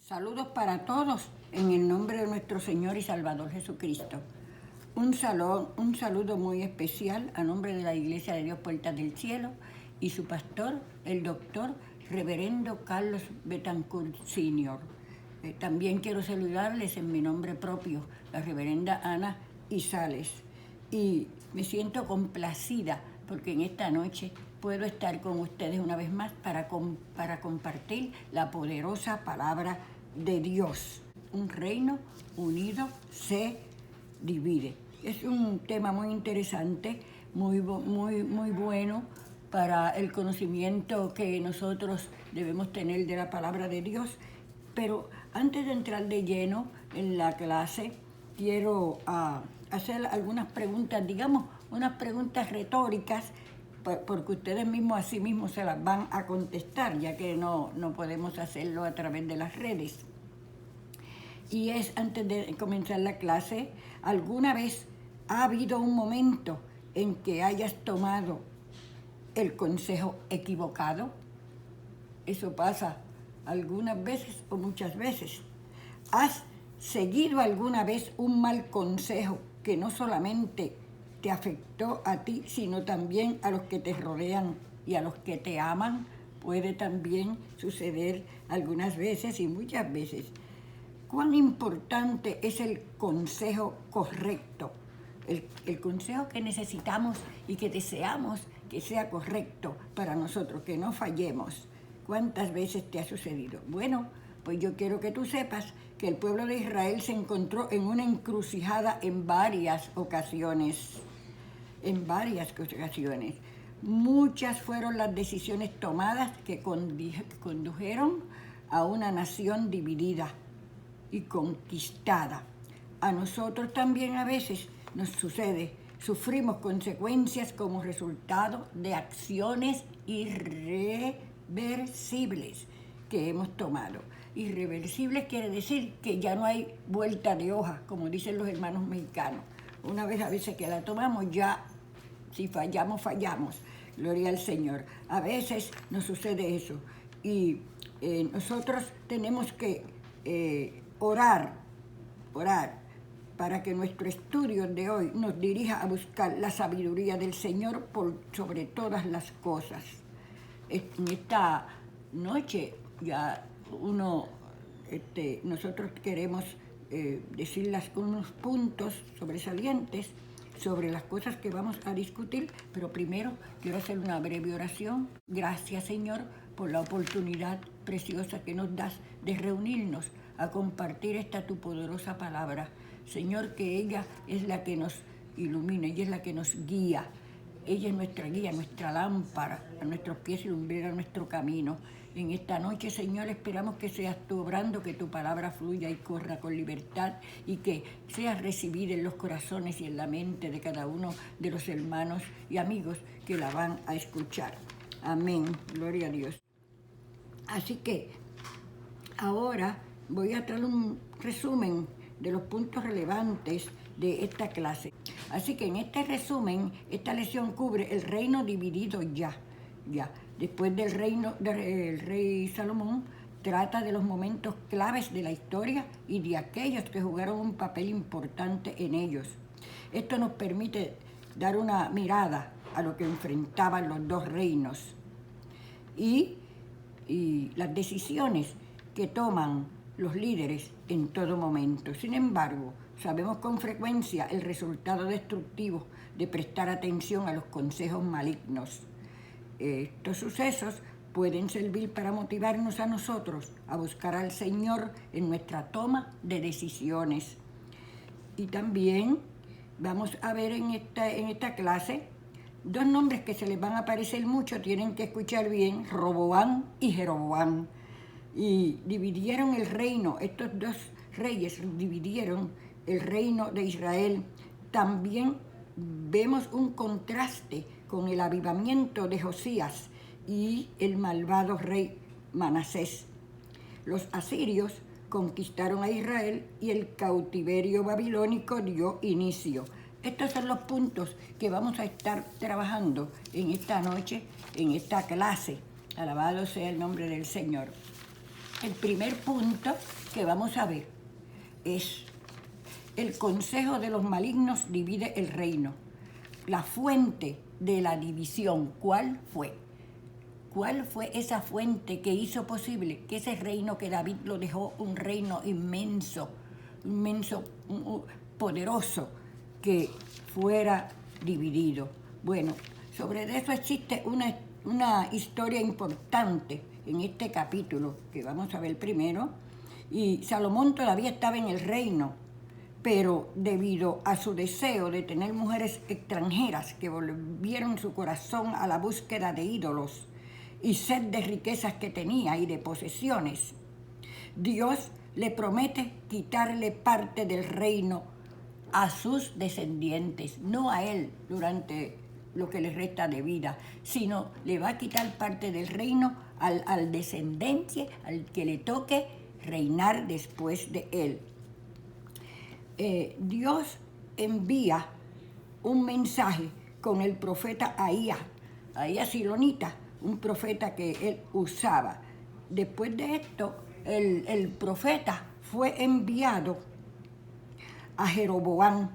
Saludos para todos en el nombre de nuestro Señor y Salvador Jesucristo. Un saludo muy especial a nombre de la Iglesia de Dios Puertas del Cielo y su pastor, el doctor Reverendo Carlos Betancourt Sr. También quiero saludarles en mi nombre propio, la Reverenda Ana Izales. Y me siento complacida porque en esta noche puedo estar con ustedes una vez más para compartir la poderosa palabra de Dios. Un reino unido se divide. Es un tema muy interesante, muy bueno para el conocimiento que nosotros debemos tener de la palabra de Dios. Pero antes de entrar de lleno en la clase, quiero hacer algunas preguntas, digamos, unas preguntas retóricas, porque ustedes mismos a sí mismos se las van a contestar, ya que no podemos hacerlo a través de las redes. Y es, antes de comenzar la clase, ¿alguna vez ha habido un momento en que hayas tomado el consejo equivocado? Eso pasa algunas veces o muchas veces. ¿Has seguido alguna vez un mal consejo que no solamente te afectó a ti, sino también a los que te rodean y a los que te aman? Puede también suceder algunas veces y muchas veces. ¿Cuán importante es el consejo correcto? El consejo que necesitamos y que deseamos que sea correcto para nosotros, que no fallemos. ¿Cuántas veces te ha sucedido? Bueno, pues yo quiero que tú sepas que el pueblo de Israel se encontró en una encrucijada en varias ocasiones. Muchas fueron las decisiones tomadas que condujeron a una nación dividida y conquistada. A nosotros también a veces nos sucede, sufrimos consecuencias como resultado de acciones irreversibles que hemos tomado. Irreversibles quiere decir que ya no hay vuelta de hoja, como dicen los hermanos mexicanos. Una vez a veces que la tomamos, ya si fallamos, fallamos. Gloria al Señor. A veces nos sucede eso. Y nosotros tenemos que orar para que nuestro estudio de hoy nos dirija a buscar la sabiduría del Señor por sobre todas las cosas. En esta noche ya nosotros queremos decir unos puntos sobresalientes sobre las cosas que vamos a discutir, pero primero quiero hacer una breve oración. Gracias, Señor, por la oportunidad preciosa que nos das de reunirnos a compartir esta tu poderosa palabra. Señor, que ella es la que nos ilumina, ella es la que nos guía. Ella es nuestra guía, nuestra lámpara, a nuestros pies y lumbrera nuestro camino. En esta noche, Señor, esperamos que seas tú obrando, que tu palabra fluya y corra con libertad y que seas recibida en los corazones y en la mente de cada uno de los hermanos y amigos que la van a escuchar. Amén. Gloria a Dios. Así que ahora voy a traer un resumen de los puntos relevantes de esta clase. Así que en este resumen, esta lección cubre el reino dividido ya. Después del reino del rey Salomón, trata de los momentos claves de la historia y de aquellos que jugaron un papel importante en ellos. Esto nos permite dar una mirada a lo que enfrentaban los dos reinos y las decisiones que toman los líderes en todo momento. Sin embargo, sabemos con frecuencia el resultado destructivo de prestar atención a los consejos malignos. Estos sucesos pueden servir para motivarnos a nosotros a buscar al Señor en nuestra toma de decisiones. Y también vamos a ver en esta clase dos nombres que se les van a aparecer mucho, tienen que escuchar bien: Roboam y Jeroboam. Y dividieron el reino, estos dos reyes dividieron el reino de Israel. También vemos un contraste con el avivamiento de Josías y el malvado rey Manasés. Los asirios conquistaron a Israel y el cautiverio babilónico dio inicio. Estos son los puntos que vamos a estar trabajando en esta noche, en esta clase. Alabado sea el nombre del Señor. el primer punto que vamos a ver es: el consejo de los malignos divide el reino. La fuente de la división, ¿cuál fue? ¿Cuál fue esa fuente que hizo posible que ese reino que David lo dejó, un reino inmenso, poderoso, que fuera dividido? Bueno, sobre eso existe una historia importante en este capítulo que vamos a ver primero. Y Salomón todavía estaba en el reino, pero debido a su deseo de tener mujeres extranjeras que volvieron su corazón a la búsqueda de ídolos y sed de riquezas que tenía y de posesiones, Dios le promete quitarle parte del reino a sus descendientes, no a él durante lo que le resta de vida, sino le va a quitar parte del reino al descendiente, al que le toque reinar después de él. Dios envía un mensaje con el profeta Ahías Silonita, un profeta que él usaba. Después de esto, el profeta fue enviado a Jeroboam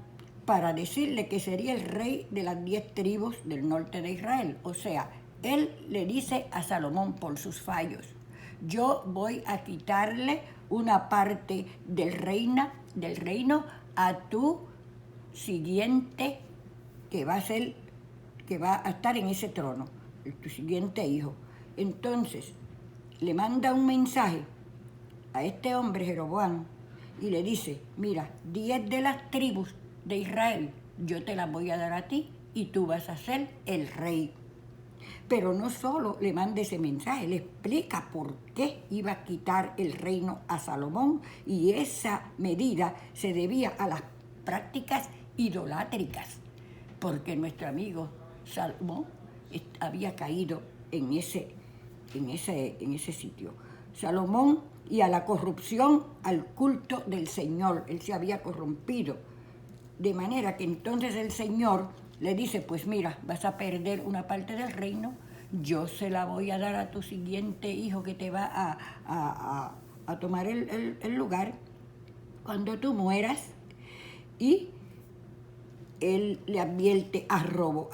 para decirle que sería el rey de las 10 tribus del norte de Israel. O sea, él le dice a Salomón por sus fallos: yo voy a quitarle una parte del reino a tu siguiente, que va a estar en ese trono, tu siguiente hijo. Entonces, le manda un mensaje a este hombre, Jeroboam, y le dice: mira, 10 de las tribus de Israel yo te las voy a dar a ti y tú vas a ser el rey. Pero no solo le manda ese mensaje, le explica por qué iba a quitar el reino a Salomón, y esa medida se debía a las prácticas idolátricas, porque nuestro amigo Salomón había caído en ese sitio. Salomón, y a la corrupción, al culto del Señor. Él se había corrompido. De manera que entonces el Señor le dice: pues mira, vas a perder una parte del reino, yo se la voy a dar a tu siguiente hijo que te va a tomar el lugar cuando tú mueras. Y él le advierte a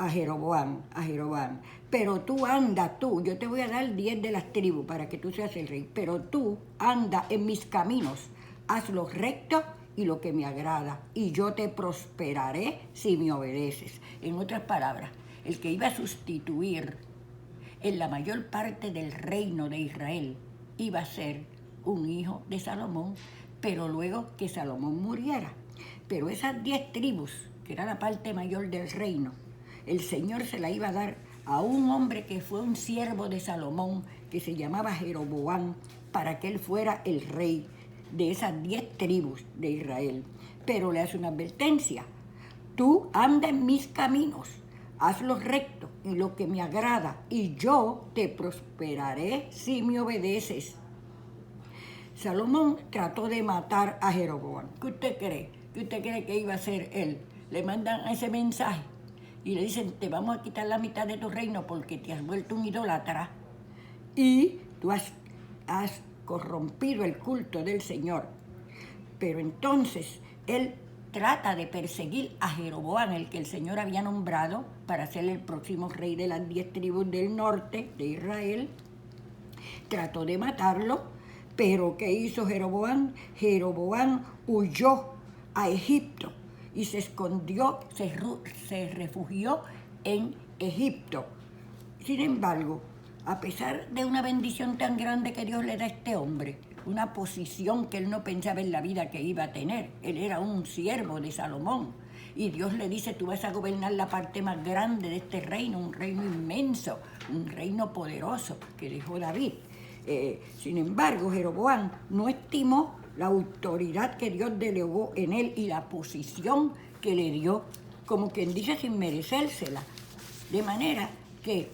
Jeroboam: pero tú anda, yo te voy a dar 10 de las tribus para que tú seas el rey, pero tú anda en mis caminos, haz lo recto y lo que me agrada, y yo te prosperaré si me obedeces. En otras palabras, el que iba a sustituir en la mayor parte del reino de Israel iba a ser un hijo de Salomón, pero luego que Salomón muriera. Pero esas 10 tribus, que era la parte mayor del reino, el Señor se la iba a dar a un hombre que fue un siervo de Salomón, que se llamaba Jeroboam, para que él fuera el rey de esas 10 tribus de Israel. Pero le hace una advertencia: tú anda en mis caminos, haz lo recto y lo que me agrada, y yo te prosperaré si me obedeces. Salomón trató de matar a Jeroboam. ¿Qué usted cree? ¿Qué usted cree que iba a hacer él? Le mandan ese mensaje y le dicen: te vamos a quitar la mitad de tu reino porque te has vuelto un idólatra y tú has corrompido el culto del Señor. Pero entonces él trata de perseguir a Jeroboam, el que el Señor había nombrado para ser el próximo rey de las 10 tribus del norte de Israel. Trató de matarlo, pero ¿qué hizo Jeroboam? Jeroboam huyó a Egipto y se escondió, se refugió en Egipto. Sin embargo, a pesar de una bendición tan grande que Dios le da a este hombre, una posición que él no pensaba en la vida que iba a tener, él era un siervo de Salomón, y Dios le dice: tú vas a gobernar la parte más grande de este reino, un reino inmenso, un reino poderoso que dejó David. Sin embargo, Jeroboam no estimó la autoridad que Dios delegó en él y la posición que le dio, como quien dice, sin merecérsela. De manera que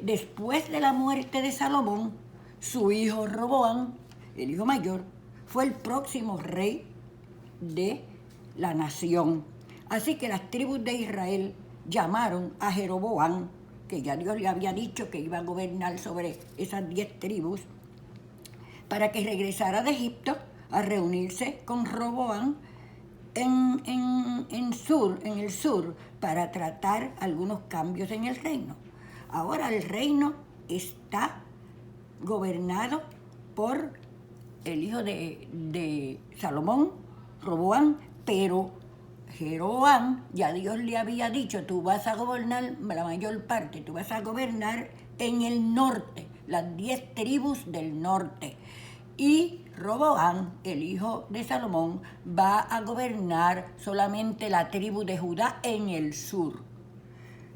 después de la muerte de Salomón, su hijo Roboam, el hijo mayor, fue el próximo rey de la nación. Así que las tribus de Israel llamaron a Jeroboam, que ya Dios le había dicho que iba a gobernar sobre esas 10 tribus, para que regresara de Egipto a reunirse con Roboam en el sur, para tratar algunos cambios en el reino. Ahora el reino está gobernado por el hijo de Salomón, Roboam, pero Jeroboam, ya Dios le había dicho, tú vas a gobernar la mayor parte, tú vas a gobernar en el norte, las 10 tribus del norte. Y Roboam, el hijo de Salomón, va a gobernar solamente la tribu de Judá en el sur.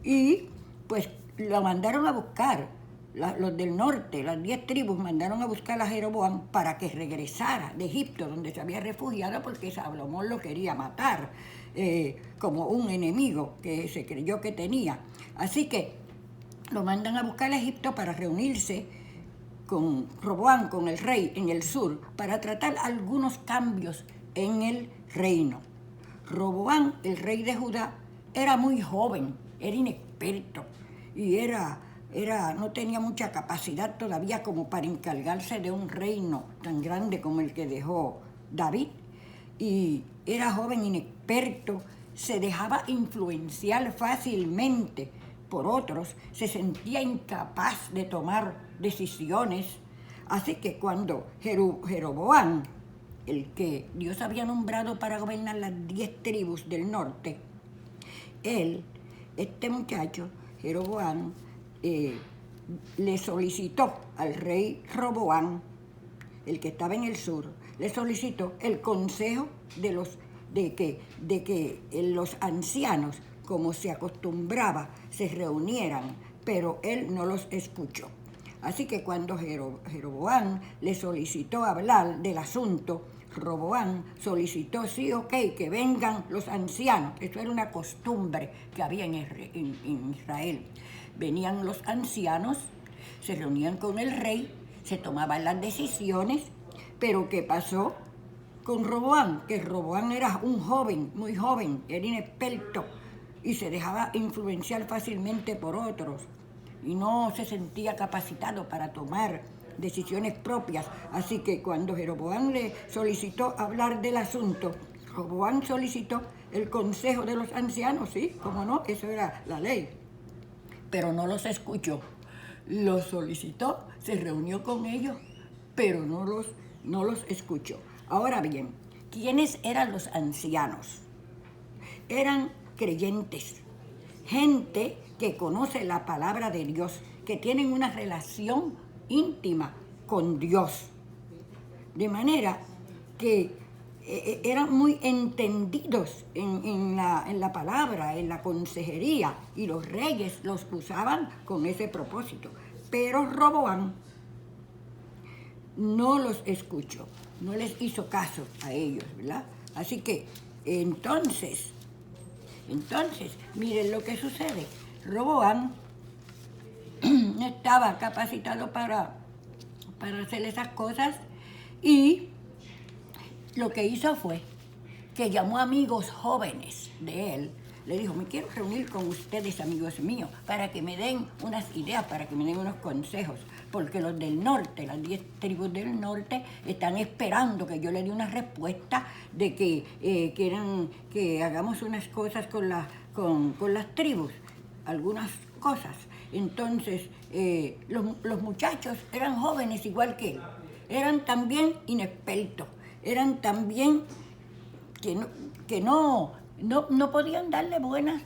Y pues lo mandaron a buscar, los del norte, las 10 tribus mandaron a buscar a Jeroboam para que regresara de Egipto, donde se había refugiado, porque Salomón lo quería matar como un enemigo que se creyó que tenía. Así que lo mandan a buscar a Egipto para reunirse con Roboam, con el rey en el sur, para tratar algunos cambios en el reino. Roboam, el rey de Judá, era muy joven, era inexperto y no tenía mucha capacidad todavía como para encargarse de un reino tan grande como el que dejó David. Y era joven, inexperto, se dejaba influenciar fácilmente por otros, se sentía incapaz de tomar decisiones. Así que cuando Jeroboam, el que Dios había nombrado para gobernar las 10 tribus del norte, este muchacho, Jeroboam, le solicitó al rey Roboam, el que estaba en el sur, le solicitó el consejo de que los ancianos, como se acostumbraba, se reunieran, pero él no los escuchó. Así que cuando Jeroboam le solicitó hablar del asunto, Roboam solicitó, sí, ok, que vengan los ancianos. Eso era una costumbre que había en Israel. Venían los ancianos, se reunían con el rey, se tomaban las decisiones, pero ¿qué pasó con Roboam? Que Roboam era un joven, muy joven, era inexperto y se dejaba influenciar fácilmente por otros y no se sentía capacitado para tomar decisiones propias. Así que cuando Jeroboam le solicitó hablar del asunto, Roboam solicitó el consejo de los ancianos, sí, cómo no, eso era la ley, pero no los escuchó. Los solicitó, se reunió con ellos, pero no los escuchó. Ahora bien, ¿quiénes eran los ancianos? Eran creyentes, gente que conoce la palabra de Dios, que tienen una relación íntima con Dios. De manera que eran muy entendidos en la palabra, en la consejería, y los reyes los usaban con ese propósito. Pero Roboam no los escuchó, no les hizo caso a ellos, ¿verdad? Así que entonces, miren lo que sucede. Roboam no estaba capacitado para hacer esas cosas, y lo que hizo fue que llamó amigos jóvenes de él. Le dijo, me quiero reunir con ustedes, amigos míos, para que me den unas ideas, para que me den unos consejos, porque los del norte, las 10 tribus del norte, están esperando que yo les dé una respuesta de que quieren que hagamos unas cosas con las tribus, algunas cosas. Entonces, los muchachos eran jóvenes igual que él, eran también inexpertos, eran también que no podían darle buenas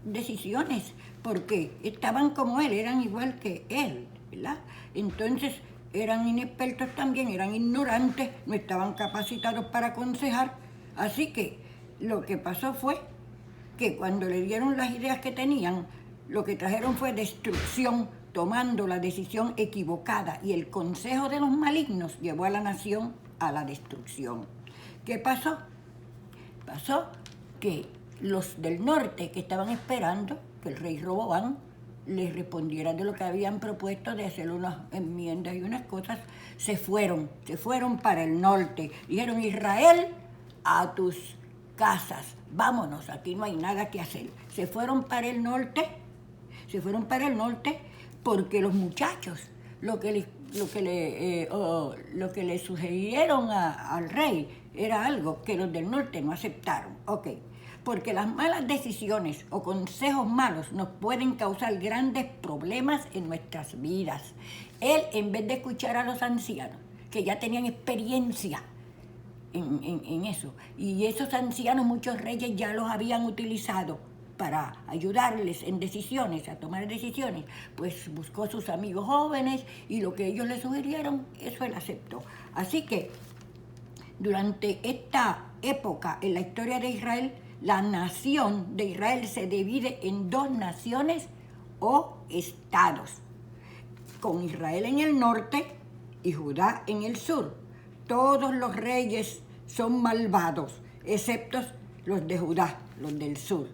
decisiones, porque estaban como él, eran igual que él, ¿verdad? Entonces eran inexpertos también, eran ignorantes, no estaban capacitados para aconsejar. Así que lo que pasó fue que cuando le dieron las ideas que tenían, lo que trajeron fue destrucción, tomando la decisión equivocada, y el consejo de los malignos llevó a la nación a la destrucción. ¿Qué pasó? Pasó que los del norte, que estaban esperando que el rey Roboam les respondiera de lo que habían propuesto, de hacer unas enmiendas y unas cosas, se fueron para el norte. Dijeron, Israel, a tus casas, vámonos, aquí no hay nada que hacer. Se fueron para el norte porque los muchachos lo que les lo que le sugirieron al rey era algo que los del norte no aceptaron. Ok, porque las malas decisiones o consejos malos nos pueden causar grandes problemas en nuestras vidas. Él, en vez de escuchar a los ancianos, que ya tenían experiencia en eso, y esos ancianos, muchos reyes ya los habían utilizado para ayudarles en decisiones, a tomar decisiones, pues buscó a sus amigos jóvenes y lo que ellos le sugirieron, eso él aceptó. Así que durante esta época en la historia de Israel, la nación de Israel se divide en dos naciones o estados, con Israel en el norte y Judá en el sur. Todos los reyes son malvados, excepto los de Judá, los del sur.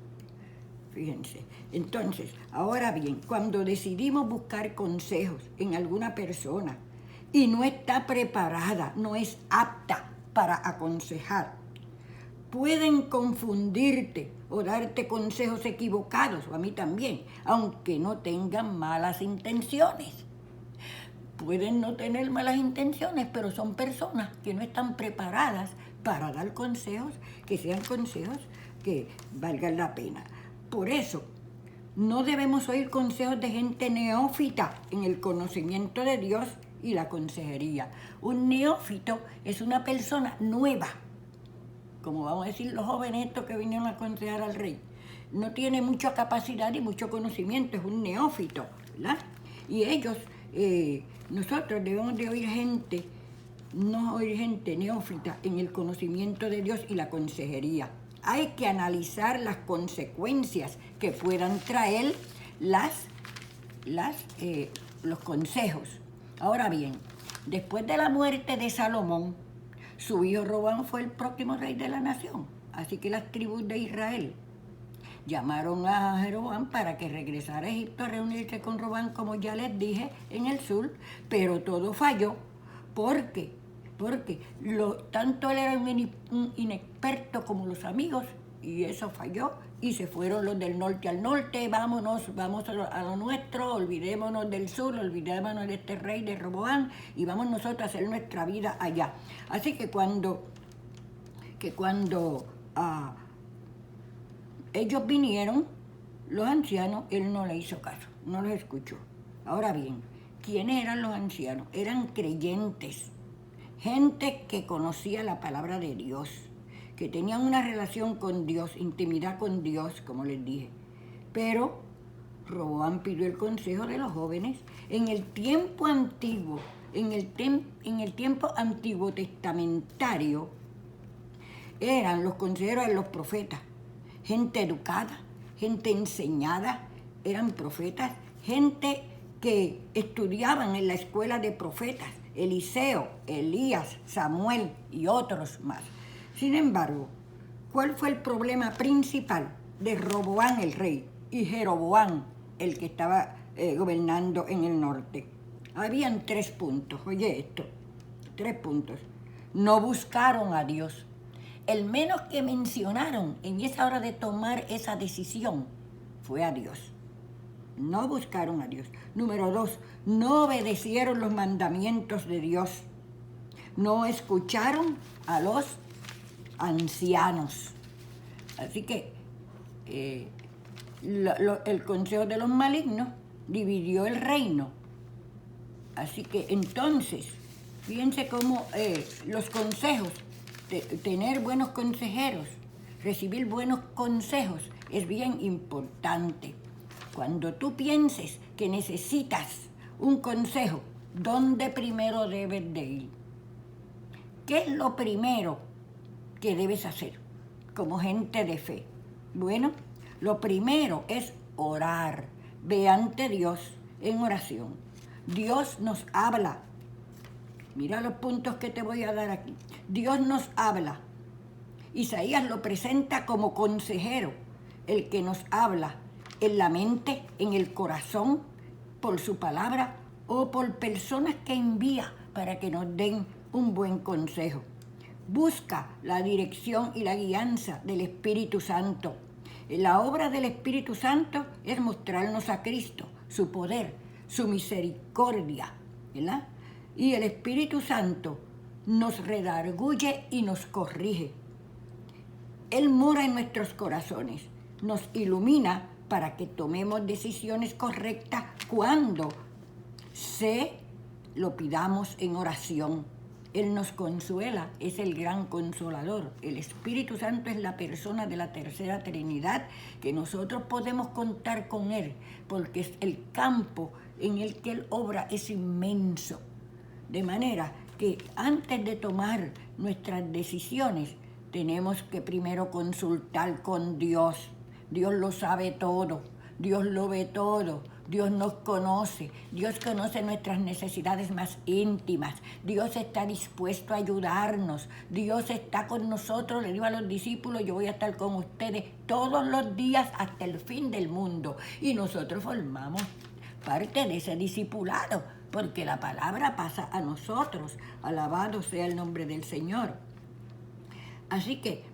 Fíjense. Entonces, ahora bien, cuando decidimos buscar consejos en alguna persona y no está preparada, no es apta para aconsejar, pueden confundirte o darte consejos equivocados, o a mí también, aunque no tengan malas intenciones. Pueden no tener malas intenciones, pero son personas que no están preparadas para dar consejos que sean consejos que valgan la pena. Por eso, no debemos oír consejos de gente neófita en el conocimiento de Dios y la consejería. Un neófito es una persona nueva, como vamos a decir los jóvenes estos que vinieron a aconsejar al rey. No tiene mucha capacidad y mucho conocimiento, es un neófito, ¿verdad? Y ellos, nosotros debemos de oír gente, no oír gente neófita en el conocimiento de Dios y la consejería. Hay que analizar las consecuencias que puedan traer los consejos. Ahora bien, después de la muerte de Salomón, su hijo Roboam fue el próximo rey de la nación. Así que las tribus de Israel llamaron a Jeroboam para que regresara a Egipto a reunirse con Roboam, como ya les dije, en el sur, pero todo falló. ¿Por qué? Porque tanto él era un inexperto como los amigos, y eso falló, y se fueron los del norte al norte, vamos a lo nuestro, olvidémonos del sur, olvidémonos de este rey de Roboam, y vamos nosotros a hacer nuestra vida allá. Así que cuando ellos vinieron, los ancianos, él no le hizo caso, no los escuchó. Ahora bien, ¿quiénes eran los ancianos? Eran creyentes, gente que conocía la palabra de Dios, que tenían una relación con Dios, intimidad con Dios, como les dije. Pero Roboam pidió el consejo de los jóvenes. En el tiempo antiguo, en el tiempo antiguo testamentario, los consejeros eran los profetas, gente educada, gente enseñada, eran profetas, gente que estudiaban en la escuela de profetas, Eliseo, Elías, Samuel y otros más. Sin embargo, ¿cuál fue el problema principal de Roboam el rey y Jeroboam el que estaba gobernando en el norte? Habían 3 puntos, oye esto, 3 puntos. No buscaron a Dios. El menos que mencionaron en esa hora de tomar esa decisión fue a Dios. No buscaron a Dios. Número 2, no obedecieron los mandamientos de Dios. No escucharon a los ancianos. Así que el consejo de los malignos dividió el reino. Así que entonces, fíjense cómo los consejos, tener buenos consejeros, recibir buenos consejos es bien importante. Cuando tú pienses que necesitas un consejo, ¿dónde primero debes de ir? ¿Qué es lo primero que debes hacer como gente de fe? Bueno, lo primero es orar. Ve ante Dios en oración. Dios nos habla. Mira los puntos que te voy a dar aquí. Dios nos habla. Isaías lo presenta como consejero, el que nos habla en la mente, en el corazón, por su palabra o por personas que envía para que nos den un buen consejo. Busca la dirección y la guianza del Espíritu Santo. La obra del Espíritu Santo es mostrarnos a Cristo, su poder, su misericordia, ¿verdad? y el Espíritu Santo nos redarguye y nos corrige. Él mora en nuestros corazones, nos ilumina para que tomemos decisiones correctas cuando se lo pidamos en oración. Él nos consuela, es el gran consolador. El Espíritu Santo es la persona de la tercera Trinidad que nosotros podemos contar con Él, porque es el campo en el que Él obra es inmenso. De manera que antes de tomar nuestras decisiones, tenemos que primero consultar con Dios. Dios lo sabe todo, Dios lo ve todo, Dios nos conoce, Dios conoce nuestras necesidades más íntimas, Dios está dispuesto a ayudarnos, Dios está con nosotros, le digo a los discípulos, yo voy a estar con ustedes todos los días hasta el fin del mundo. Y nosotros formamos parte de ese discipulado, porque la palabra pasa a nosotros. Alabado sea el nombre del Señor. Así que,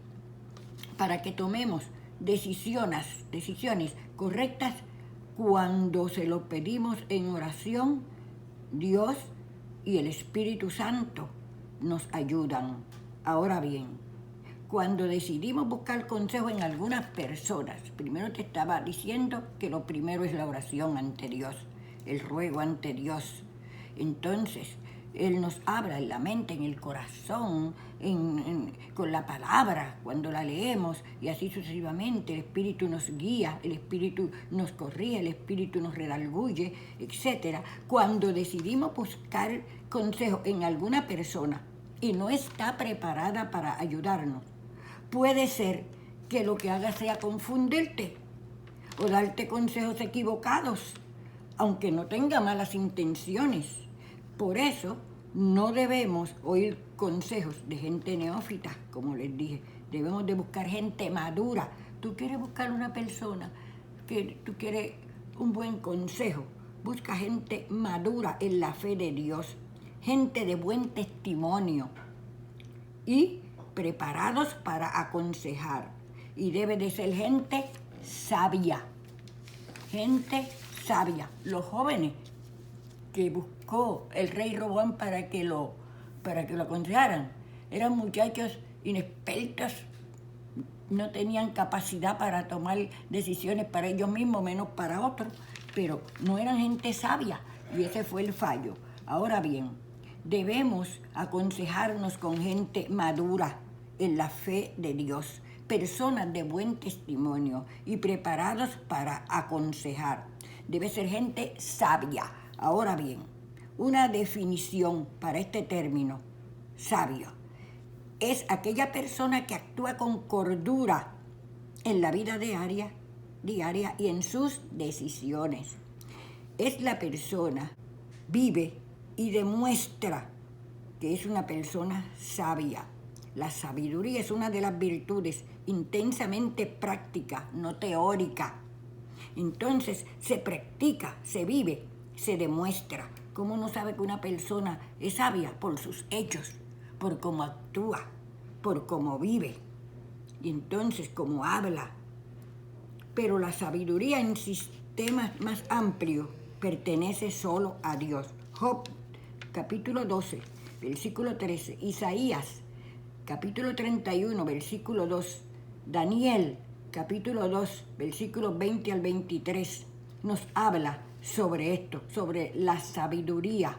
para que tomemos decisiones correctas, cuando se lo pedimos en oración, Dios y el Espíritu Santo nos ayudan. Ahora bien, cuando decidimos buscar consejo en algunas personas, primero te estaba diciendo que lo primero es la oración ante Dios, el ruego ante Dios. Entonces, Él nos habla en la mente, en el corazón, con la palabra, cuando la leemos, y así sucesivamente. El Espíritu nos guía, el Espíritu nos corrige, el Espíritu nos redarguye, etc. Cuando decidimos buscar consejo en alguna persona y no está preparada para ayudarnos, puede ser que lo que haga sea confundirte o darte consejos equivocados, aunque no tenga malas intenciones. Por eso no debemos oír consejos de gente neófita, como les dije. Debemos de buscar gente madura. Tú quieres buscar una persona que tú quieres un buen consejo. Busca gente madura en la fe de Dios, gente de buen testimonio y preparados para aconsejar. Y debe de ser gente sabia. Gente sabia. Los jóvenes que buscó el rey Roboam para que lo aconsejaran eran muchachos inexpertos, no tenían capacidad para tomar decisiones para ellos mismos, menos para otros, pero no eran gente sabia, y ese fue el fallo. Ahora bien, debemos aconsejarnos con gente madura en la fe de Dios, personas de buen testimonio y preparados para aconsejar. Debe ser gente sabia. Ahora bien, una definición para este término, sabio, es aquella persona que actúa con cordura en la vida diaria y en sus decisiones. Es la persona, vive y demuestra que es una persona sabia. La sabiduría es una de las virtudes intensamente práctica, no teórica. Entonces se practica, se vive, se demuestra. ¿Cómo uno sabe que una persona es sabia? Por sus hechos, por cómo actúa, por cómo vive, y entonces cómo habla. Pero la sabiduría en sistemas más amplios pertenece solo a Dios. Job, capítulo 12, versículo 13. Isaías, capítulo 31, versículo 2. Daniel, capítulo 2, versículos 20 al 23. Nos habla sobre esto, sobre la sabiduría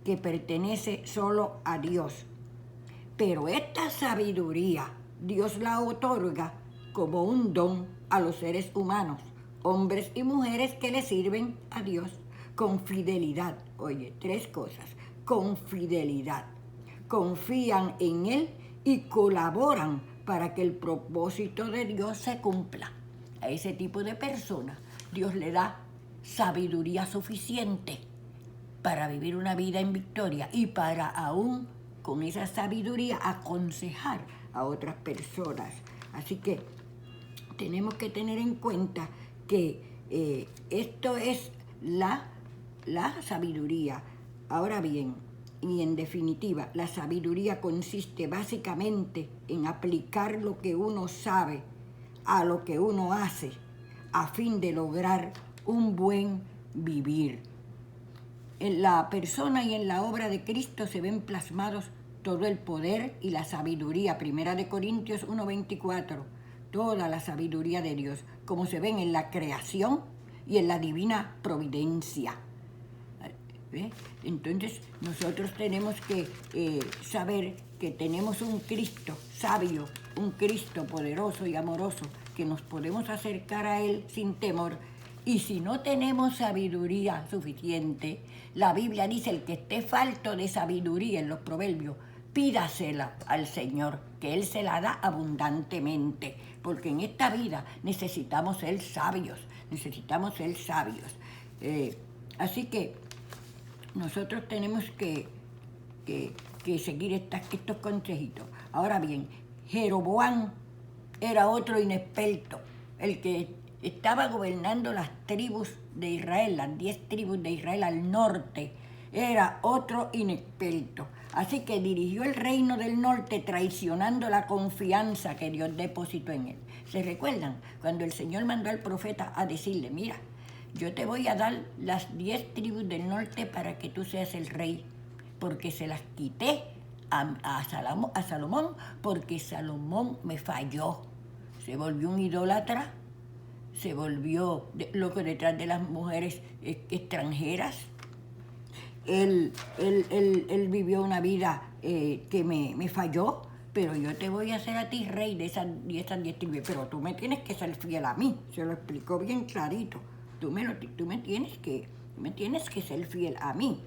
que pertenece solo a Dios. Pero esta sabiduría Dios la otorga como un don a los seres humanos, hombres y mujeres que le sirven a Dios con fidelidad. Oye, 3 cosas. Con fidelidad. Confían en Él y colaboran para que el propósito de Dios se cumpla. A ese tipo de personas Dios le da sabiduría suficiente para vivir una vida en victoria y para aún con esa sabiduría aconsejar a otras personas. Así que tenemos que tener en cuenta que esto es la sabiduría. Ahora bien, y en definitiva, la sabiduría consiste básicamente en aplicar lo que uno sabe a lo que uno hace a fin de lograr un buen vivir. En la persona y en la obra de Cristo se ven plasmados todo el poder y la sabiduría. 1 Corintios 1:24. Toda la sabiduría de Dios, como se ven en la creación y en la divina providencia. ¿Ve? Entonces nosotros tenemos que saber que tenemos un Cristo sabio, un Cristo poderoso y amoroso, que nos podemos acercar a Él sin temor. Y si no tenemos sabiduría suficiente, la Biblia dice: el que esté falto de sabiduría, en los proverbios, pídasela al Señor, que Él se la da abundantemente, porque en esta vida necesitamos ser sabios, así que nosotros tenemos que seguir estos consejitos. Ahora bien, Jeroboam era otro inexperto, el que estaba gobernando las tribus de Israel, las 10 tribus de Israel al norte, era otro inexperto. Así que dirigió el reino del norte traicionando la confianza que Dios depositó en él. ¿Se recuerdan? Cuando el Señor mandó al profeta a decirle: mira, yo te voy a dar las 10 tribus del norte para que tú seas el rey, porque se las quité a Salomón, porque Salomón me falló. Se volvió un idólatra, se volvió loco detrás de las mujeres extranjeras. Él vivió una vida que me falló, pero yo te voy a hacer a ti rey de esas 10 tribus, pero tú me tienes que ser fiel a mí. Se lo explicó bien clarito. Tú me tienes que ser fiel a mí.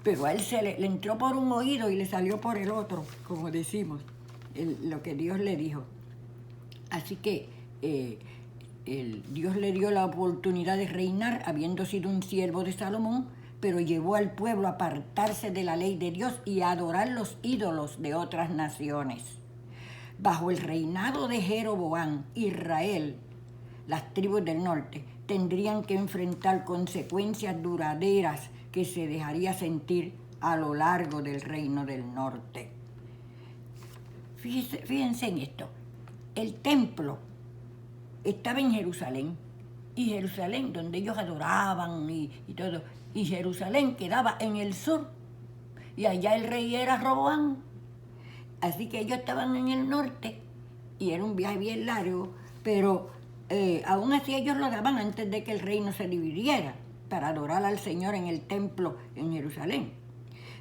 Pero a él le entró por un oído y le salió por el otro, como decimos, lo que Dios le dijo. Así que Dios le dio la oportunidad de reinar, habiendo sido un siervo de Salomón, pero llevó al pueblo a apartarse de la ley de Dios y a adorar los ídolos de otras naciones. Bajo el reinado de Jeroboam, Israel, las tribus del norte, tendrían que enfrentar consecuencias duraderas que se dejaría sentir a lo largo del reino del norte. Fíjense en esto. El templo estaba en Jerusalén, y Jerusalén, donde ellos adoraban y todo, y Jerusalén quedaba en el sur, y allá el rey era Roboam. Así que ellos estaban en el norte, y era un viaje bien largo, pero aún así ellos lo daban antes de que el reino se dividiera, para adorar al Señor en el templo en Jerusalén.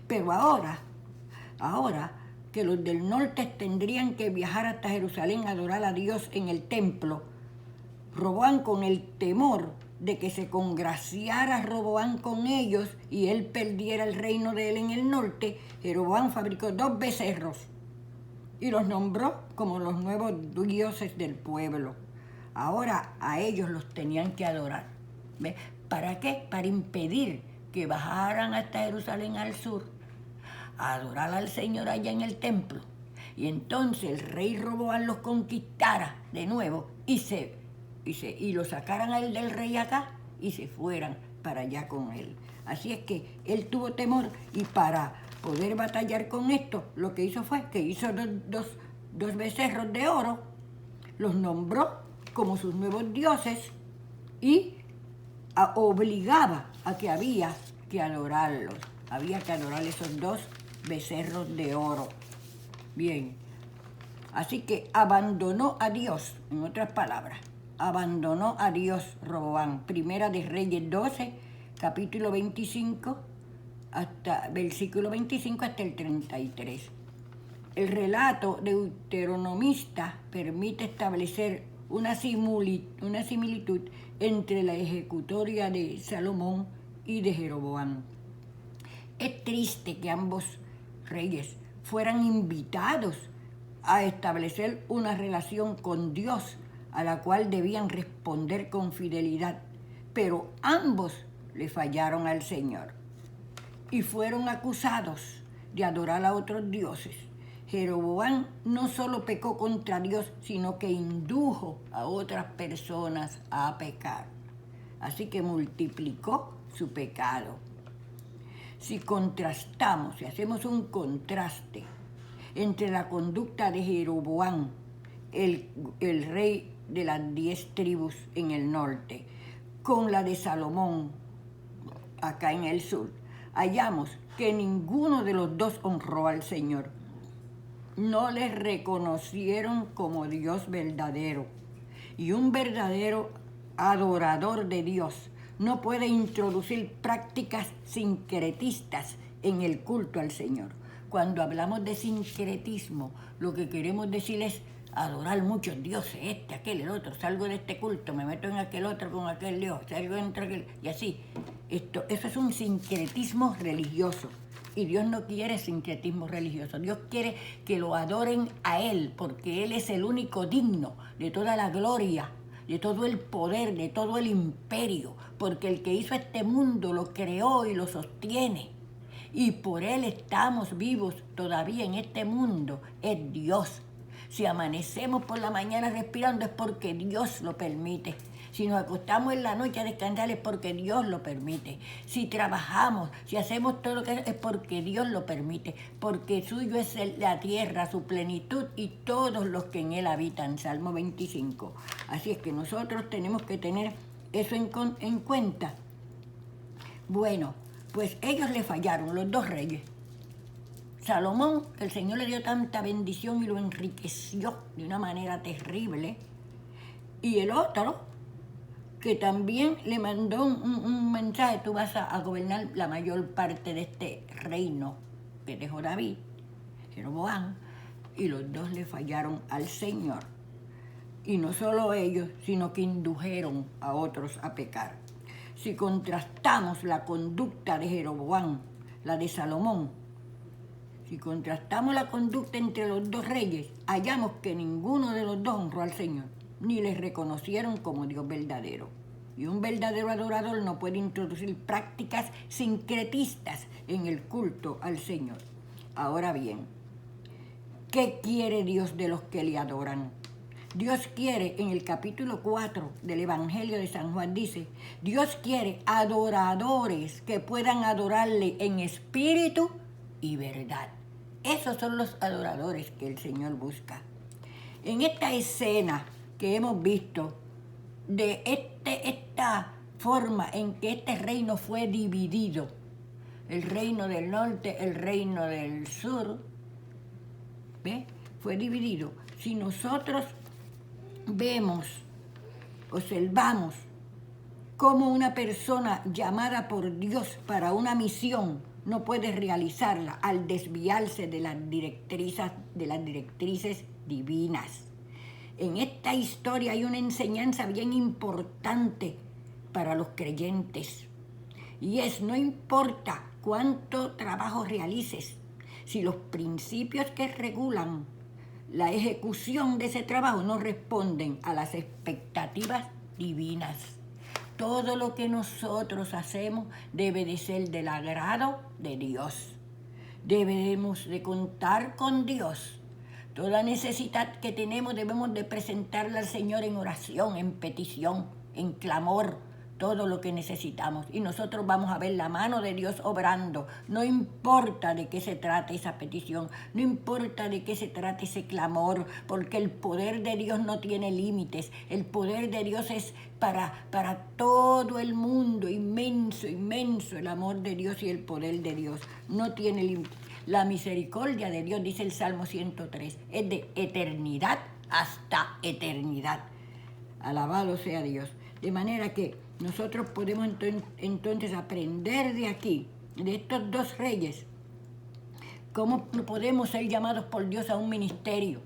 Pero ahora que los del norte tendrían que viajar hasta Jerusalén a adorar a Dios en el templo, Roboam, con el temor de que se congraciara Roboam con ellos y él perdiera el reino de él en el norte, Jeroboam fabricó 2 becerros y los nombró como los nuevos dioses del pueblo. Ahora a ellos los tenían que adorar. ¿Ves? ¿Para qué? Para impedir que bajaran hasta Jerusalén al sur a adorar al Señor allá en el templo. Y entonces el rey Roboam los conquistara de nuevo y lo sacaran a él del rey acá y se fueran para allá con él. Así es que él tuvo temor, y para poder batallar con esto, lo que hizo fue que hizo dos becerros de oro, los nombró como sus nuevos dioses y obligaba a que había que adorarlos. Había que adorar esos 2 becerros de oro. Bien, así que abandonó a Dios, en otras palabras, abandonó a Dios Roboam. Primera de Reyes 12, capítulo 25, versículo 25 hasta el 33. El relato deuteronomista permite establecer una similitud entre la ejecutoria de Salomón y de Jeroboam. Es triste que ambos reyes fueran invitados a establecer una relación con Dios, a la cual debían responder con fidelidad, pero ambos le fallaron al Señor y fueron acusados de adorar a otros dioses. Jeroboam no solo pecó contra Dios, sino que indujo a otras personas a pecar. Así que multiplicó su pecado. Si contrastamos, si hacemos un contraste entre la conducta de Jeroboam, el rey de las 10 tribus en el norte, con la de Salomón, acá en el sur, hallamos que ninguno de los dos honró al Señor. No le reconocieron como Dios verdadero. Y un verdadero adorador de Dios no puede introducir prácticas sincretistas en el culto al Señor. Cuando hablamos de sincretismo, lo que queremos decir es adorar muchos dioses, este, aquel, el otro. Salgo de este culto, me meto en aquel otro con aquel Dios, salgo entre aquel, y así. Eso es un sincretismo religioso. Y Dios no quiere sincretismo religioso. Dios quiere que lo adoren a Él, porque Él es el único digno de toda la gloria, de todo el poder, de todo el imperio, porque el que hizo este mundo lo creó y lo sostiene. Y por Él estamos vivos todavía en este mundo, es Dios. Si amanecemos por la mañana respirando es porque Dios lo permite. Si nos acostamos en la noche a descansar es porque Dios lo permite. Si trabajamos, si hacemos todo lo que es porque Dios lo permite. Porque suyo es la tierra, su plenitud y todos los que en él habitan. Salmo 25. Así es que nosotros tenemos que tener eso en cuenta. Bueno, pues ellos le fallaron, los dos reyes. Salomón, el Señor le dio tanta bendición y lo enriqueció de una manera terrible. Y el otro, que también le mandó un mensaje: tú vas a gobernar la mayor parte de este reino que dejó David, Jeroboam, y los dos le fallaron al Señor. Y no solo ellos, sino que indujeron a otros a pecar. Si contrastamos la conducta de Jeroboam, la de Salomón, si contrastamos la conducta entre los dos reyes, hallamos que ninguno de los dos honró al Señor, ni les reconocieron como Dios verdadero. Y un verdadero adorador no puede introducir prácticas sincretistas en el culto al Señor. Ahora bien, ¿qué quiere Dios de los que le adoran? Dios quiere, en el capítulo 4 del Evangelio de San Juan dice, Dios quiere adoradores que puedan adorarle en espíritu y verdad. Esos son los adoradores que el Señor busca. En esta escena que hemos visto de esta forma en que este reino fue dividido, el reino del norte, el reino del sur, ¿ve? Fue dividido. Si nosotros vemos, observamos cómo una persona llamada por Dios para una misión no puede realizarla al desviarse de las directrices divinas. En esta historia hay una enseñanza bien importante para los creyentes. Y no importa cuánto trabajo realices, si los principios que regulan la ejecución de ese trabajo no responden a las expectativas divinas. Todo lo que nosotros hacemos debe de ser del agrado de Dios. Debemos de contar con Dios. Toda necesidad que tenemos debemos de presentarla al Señor en oración, en petición, en clamor, todo lo que necesitamos. Y nosotros vamos a ver la mano de Dios obrando. No importa de qué se trate esa petición, no importa de qué se trate ese clamor, porque el poder de Dios no tiene límites. El poder de Dios es para todo el mundo, inmenso, inmenso. El amor de Dios y el poder de Dios no tiene límites. La misericordia de Dios, dice el Salmo 103, es de eternidad hasta eternidad. Alabado sea Dios. De manera que nosotros podemos entonces aprender de aquí, de estos dos reyes, cómo podemos ser llamados por Dios a un ministerio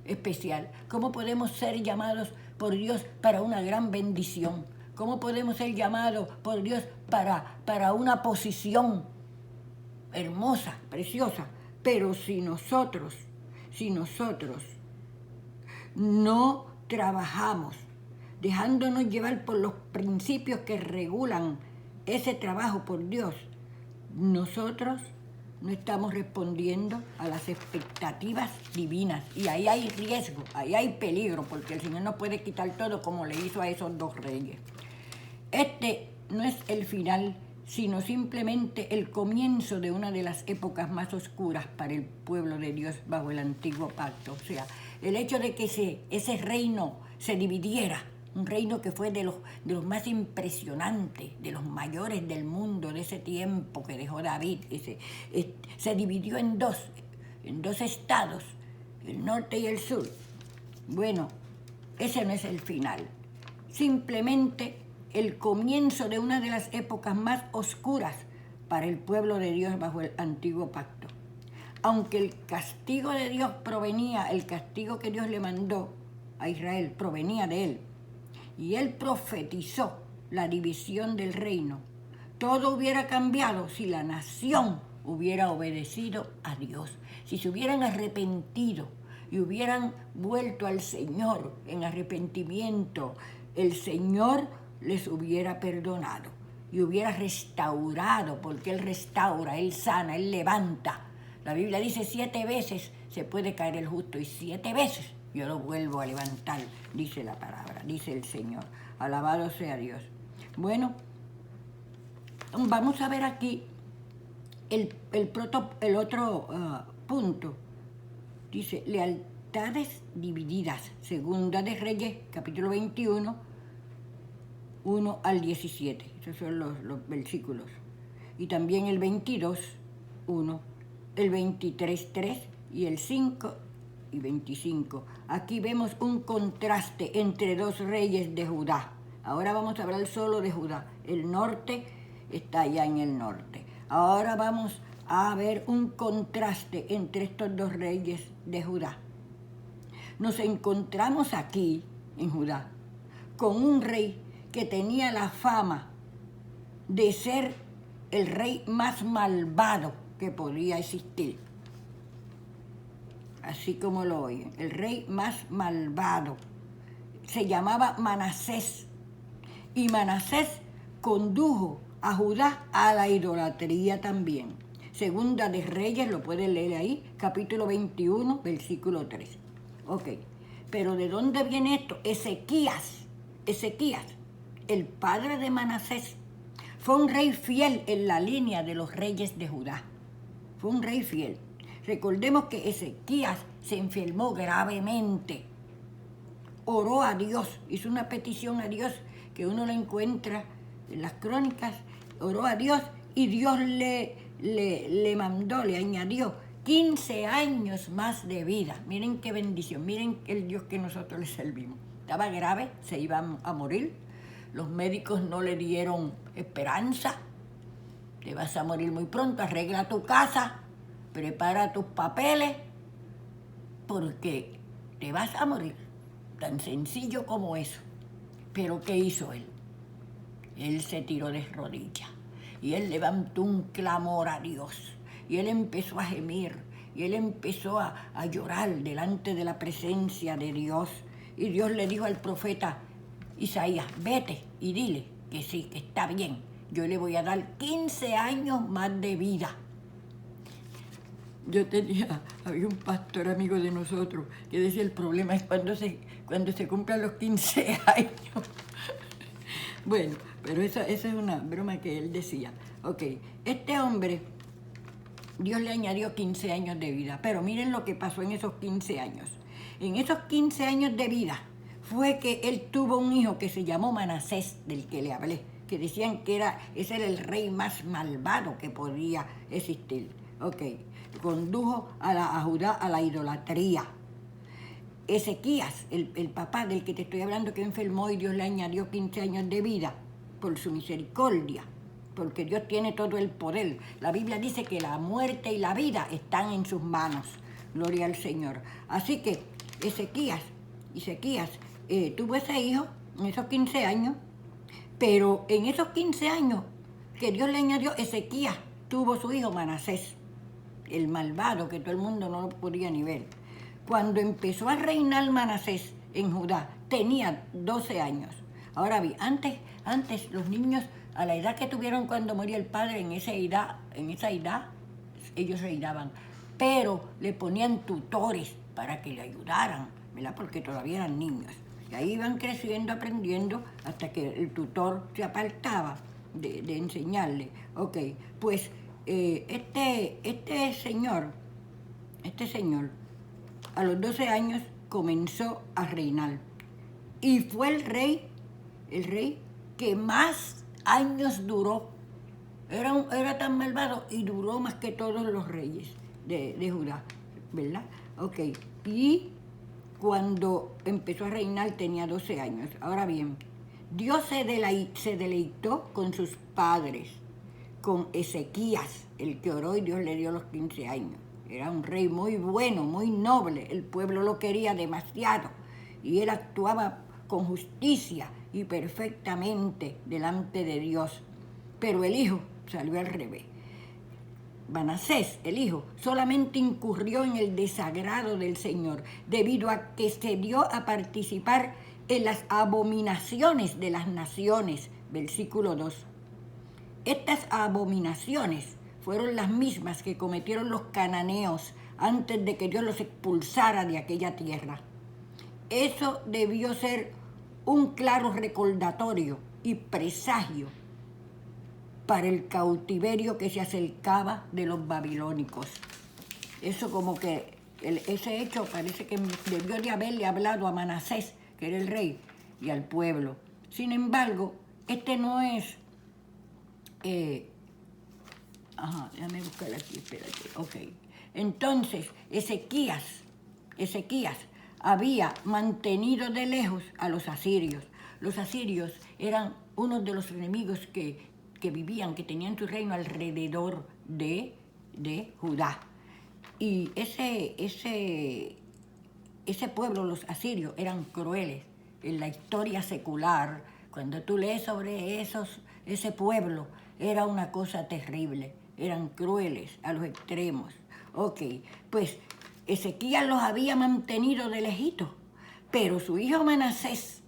especial, cómo podemos ser llamados por Dios para una gran bendición, cómo podemos ser llamados por Dios para una posición hermosa, preciosa. Pero si nosotros no trabajamos dejándonos llevar por los principios que regulan ese trabajo por Dios, nosotros no estamos respondiendo a las expectativas divinas. Y ahí hay riesgo, ahí hay peligro, porque el Señor no puede quitar todo como le hizo a esos dos reyes. Este no es el final, sino simplemente el comienzo de una de las épocas más oscuras para el pueblo de Dios bajo el antiguo pacto. O sea, el hecho de que ese reino se dividiera un reino que fue de los más impresionantes, de los mayores del mundo de ese tiempo que dejó David. Se dividió en dos estados, el norte y el sur. Bueno, ese no es el final, simplemente el comienzo de una de las épocas más oscuras para el pueblo de Dios bajo el antiguo pacto. Aunque el castigo de Dios el castigo que Dios le mandó a Israel provenía de él, y él profetizó la división del reino, todo hubiera cambiado si la nación hubiera obedecido a Dios, si se hubieran arrepentido y hubieran vuelto al Señor en arrepentimiento. El Señor les hubiera perdonado y hubiera restaurado, porque Él restaura, Él sana, Él levanta. La Biblia dice 7 veces se puede caer el justo y 7 veces yo lo vuelvo a levantar, dice la palabra, dice el Señor. Alabado sea Dios. Bueno, vamos a ver aquí el otro punto. Dice, lealtades divididas. Segunda de Reyes, capítulo 21, 1 al 17. Esos son los versículos. Y también el 22, 1, el 23, 3 y el 5 y 25. Aquí vemos un contraste entre 2 reyes de Judá. Ahora vamos a hablar solo de Judá. El norte está allá en el norte. Ahora vamos a ver un contraste entre estos 2 reyes de Judá. Nos encontramos aquí, en Judá, con un rey que tenía la fama de ser el rey más malvado que podía existir. Así como lo oyen, el rey más malvado. Se llamaba Manasés. Y Manasés condujo a Judá a la idolatría también. Segunda de Reyes, lo pueden leer ahí, capítulo 21, versículo 3. Ok, pero ¿de dónde viene esto? Ezequías, el padre de Manasés, fue un rey fiel en la línea de los reyes de Judá. Fue un rey fiel. Recordemos que Ezequías se enfermó gravemente. Oró a Dios, hizo una petición a Dios que uno la encuentra en las crónicas. Oró a Dios y Dios le mandó, le añadió 15 años más de vida. Miren qué bendición, miren el Dios que nosotros le servimos. Estaba grave, se iba a morir. Los médicos no le dieron esperanza. Te vas a morir muy pronto, arregla tu casa, prepara tus papeles, porque te vas a morir. Tan sencillo como eso. Pero ¿qué hizo él? Él se tiró de rodillas y él levantó un clamor a Dios. Y él empezó a gemir y él empezó a llorar delante de la presencia de Dios. Y Dios le dijo al profeta Isaías, vete y dile que sí, que está bien. Yo le voy a dar 15 años más de vida. Había un pastor amigo de nosotros que decía, el problema es cuando se cumplan los 15 años. Bueno, pero esa es una broma que él decía. Ok, este hombre, Dios le añadió 15 años de vida, pero miren lo que pasó en esos 15 años. En esos 15 años de vida fue que él tuvo un hijo que se llamó Manasés, del que le hablé, que decían que ese era el rey más malvado que podía existir. Ok, condujo a Judá a la idolatría. Ezequías, el papá del que te estoy hablando, que enfermó y Dios le añadió 15 años de vida por su misericordia, porque Dios tiene todo el poder. La Biblia dice que la muerte y la vida están en sus manos. Gloria al Señor. Así que Ezequías tuvo ese hijo en esos 15 años, pero en esos 15 años que Dios le añadió, Ezequías tuvo su hijo Manasés, el malvado que todo el mundo no lo podía ni ver. Cuando empezó a reinar Manasés en Judá, tenía 12 años. Ahora bien, antes los niños, a la edad que tuvieron cuando murió el padre, en esa edad, ellos reinaban. Pero le ponían tutores para que le ayudaran, ¿verdad? Porque todavía eran niños. Y ahí iban creciendo, aprendiendo, hasta que el tutor se apartaba de enseñarle. Ok, pues este señor, a los 12 años comenzó a reinar. y fue el rey que más años duró. Era tan malvado y duró más que todos los reyes de Judá, ¿verdad? Ok, y cuando empezó a reinar tenía 12 años. Ahora bien, Dios se deleitó con sus padres, con Ezequías, el que oró y Dios le dio los 15 años. Era un rey muy bueno, muy noble, el pueblo lo quería demasiado y él actuaba con justicia y perfectamente delante de Dios. Pero el hijo salió al revés. Manasés, el hijo, solamente incurrió en el desagrado del Señor debido a que se dio a participar en las abominaciones de las naciones. Versículo 2. Estas abominaciones fueron las mismas que cometieron los cananeos antes de que Dios los expulsara de aquella tierra. Eso debió ser un claro recordatorio y presagio para el cautiverio que se acercaba de los babilónicos. Eso como que ese hecho parece que debió de haberle hablado a Manasés, que era el rey, y al pueblo. Sin embargo, este no es... déjame buscar aquí, espérate. Ok. Entonces, Ezequías había mantenido de lejos a los asirios. Los asirios eran uno de los enemigos que vivían, que tenían su reino alrededor de Judá. Y ese pueblo, los asirios, eran crueles. En la historia secular, cuando tú lees sobre ese pueblo, era una cosa terrible. Eran crueles a los extremos. Ok, pues Ezequías los había mantenido de lejito, pero su hijo Manasés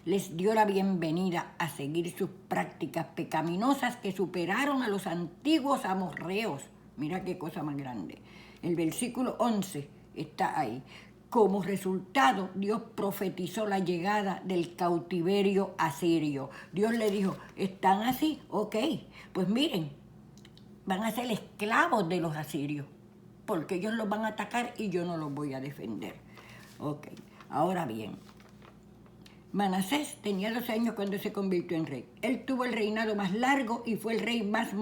les dio la bienvenida a seguir sus prácticas pecaminosas que superaron a los antiguos amorreos. Mira qué cosa más grande. El versículo 11 está ahí. Como resultado, Dios profetizó la llegada del cautiverio asirio. Dios le dijo, ¿están así? Ok, pues miren, van a ser esclavos de los asirios, porque ellos los van a atacar y yo no los voy a defender. Ok, ahora bien, Manasés tenía 12 años cuando se convirtió en rey. Él tuvo el reinado más largo y fue el rey más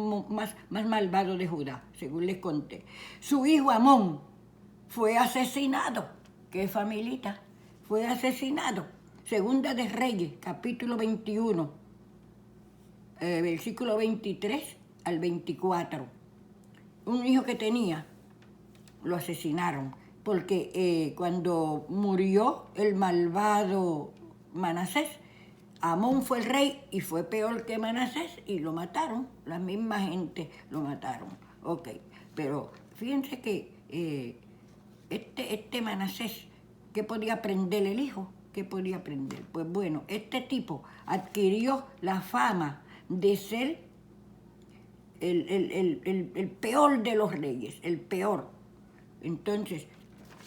malvado de Judá, según les conté. Su hijo Amón fue asesinado. ¿Qué familita? Fue asesinado. Segunda de Reyes, capítulo 21, versículo 23 al 24. Un hijo que tenía, lo asesinaron, porque cuando murió el malvado Manasés, Amón fue el rey y fue peor que Manasés y lo mataron, la misma gente lo mataron. Ok, pero fíjense que este Manasés, ¿qué podía aprender el hijo? ¿Qué podía aprender? Pues bueno, este tipo adquirió la fama de ser el peor de los reyes, el peor. Entonces,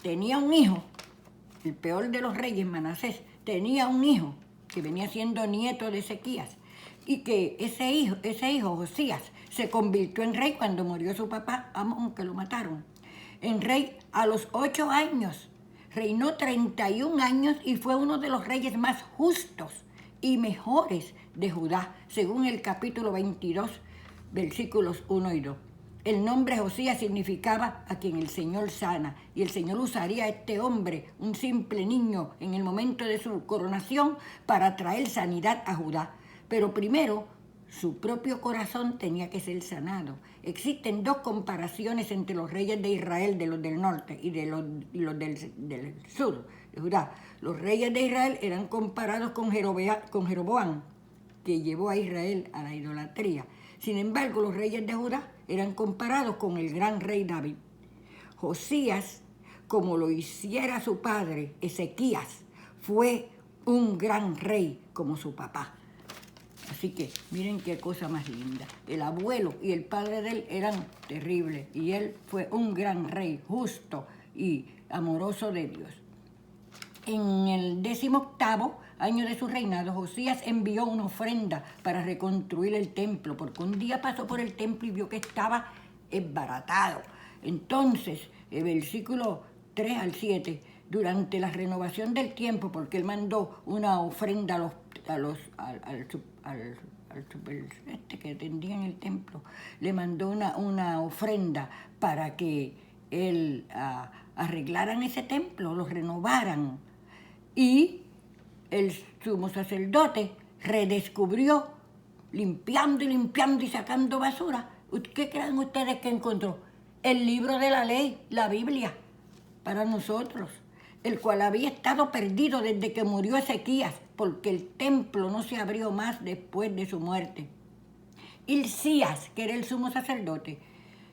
tenía un hijo, el peor de los reyes, Manasés, tenía un hijo que venía siendo nieto de Ezequías y que ese hijo, Josías, se convirtió en rey cuando murió su papá, Amón, que lo mataron. En rey a los 8 años, reinó 31 años y fue uno de los reyes más justos y mejores de Judá, según el capítulo 22, versículos 1 y 2. El nombre Josías significaba a quien el Señor sana, y el Señor usaría a este hombre, un simple niño, en el momento de su coronación para traer sanidad a Judá. Pero primero, su propio corazón tenía que ser sanado. Existen dos comparaciones entre los reyes de Israel, de los del norte y de los del sur, de Judá. Los reyes de Israel eran comparados con Jeroboam, que llevó a Israel a la idolatría. Sin embargo, los reyes de Judá eran comparados con el gran rey David. Josías, como lo hiciera su padre, Ezequías, fue un gran rey como su papá. Así que miren qué cosa más linda. El abuelo y el padre de él eran terribles y él fue un gran rey, justo y amoroso de Dios. En el 18º año de su reinado, Josías envió una ofrenda para reconstruir el templo, porque un día pasó por el templo y vio que estaba desbaratado. Entonces, el versículo 3 al 7, durante la renovación del tiempo, porque él mandó una ofrenda que atendía en el templo, le mandó una ofrenda para que él arreglaran ese templo, lo renovaran. Y el sumo sacerdote redescubrió, limpiando y sacando basura. ¿Qué creen ustedes que encontró? El libro de la ley, la Biblia, para nosotros, el cual había estado perdido desde que murió Ezequías, porque el templo no se abrió más después de su muerte. Hilcías, que era el sumo sacerdote,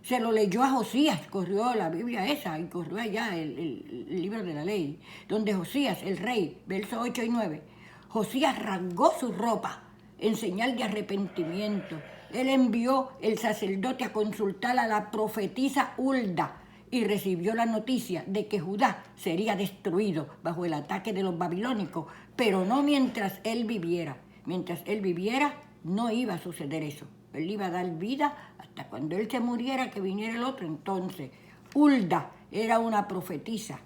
se lo leyó a Josías, corrió la Biblia esa y corrió allá el libro de la ley, donde Josías, el rey, versos 8 y 9, Josías rasgó su ropa en señal de arrepentimiento. Él envió el sacerdote a consultar a la profetisa Hulda y recibió la noticia de que Judá sería destruido bajo el ataque de los babilónicos, pero no mientras él viviera. Mientras él viviera no iba a suceder eso. Él iba a dar vida hasta cuando él se muriera, que viniera el otro. Entonces, Hulda era una profetisa.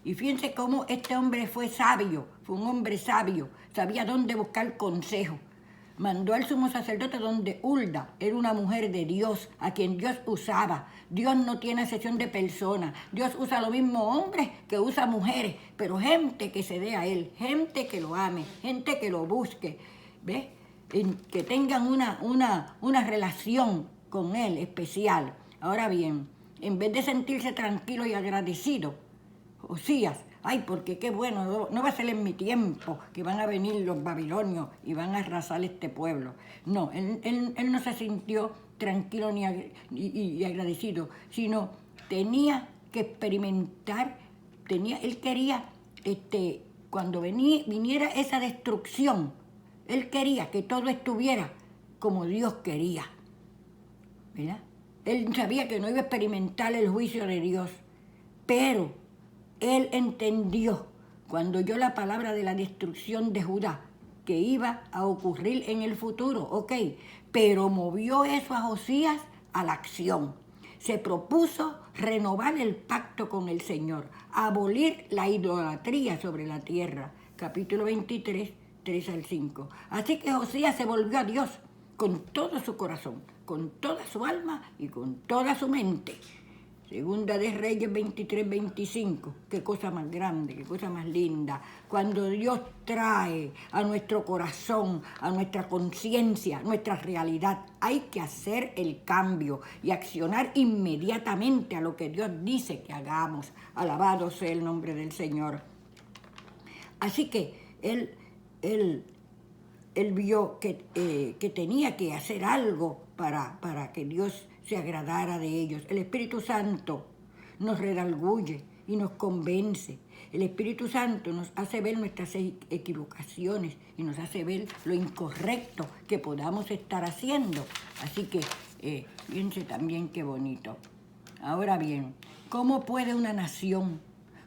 Y fíjense cómo este hombre fue sabio, fue un hombre sabio, sabía dónde buscar consejo. Mandó al sumo sacerdote donde Hulda era una mujer de Dios, a quien Dios usaba. Dios no tiene excepción de personas. Dios usa lo mismo hombres que usa mujeres, pero gente que se dé a él, gente que lo ame, gente que lo busque, ¿ves? Que tengan una relación con él especial. Ahora bien, en vez de sentirse tranquilo y agradecido, Josías, ay, porque qué bueno, no va a ser en mi tiempo que van a venir los babilonios y van a arrasar este pueblo. No, él no se sintió tranquilo y agradecido, sino tenía que experimentar, él quería, cuando viniera esa destrucción, él quería que todo estuviera como Dios quería, ¿verdad? Él sabía que no iba a experimentar el juicio de Dios, pero él entendió cuando oyó la palabra de la destrucción de Judá, que iba a ocurrir en el futuro, ok, pero movió eso a Josías a la acción. Se propuso renovar el pacto con el Señor, abolir la idolatría sobre la tierra. Capítulo 23, 3 al 5. Así que Josías se volvió a Dios con todo su corazón, con toda su alma y con toda su mente. Segunda de Reyes 23, 25. Qué cosa más grande, qué cosa más linda. Cuando Dios trae a nuestro corazón, a nuestra conciencia, nuestra realidad, hay que hacer el cambio y accionar inmediatamente a lo que Dios dice que hagamos. Alabado sea el nombre del Señor. Así que él vio que tenía que hacer algo para que Dios se agradara de ellos. El Espíritu Santo nos redarguye y nos convence. El Espíritu Santo nos hace ver nuestras equivocaciones y nos hace ver lo incorrecto que podamos estar haciendo. Así que fíjense también qué bonito. Ahora bien, ¿cómo puede una nación,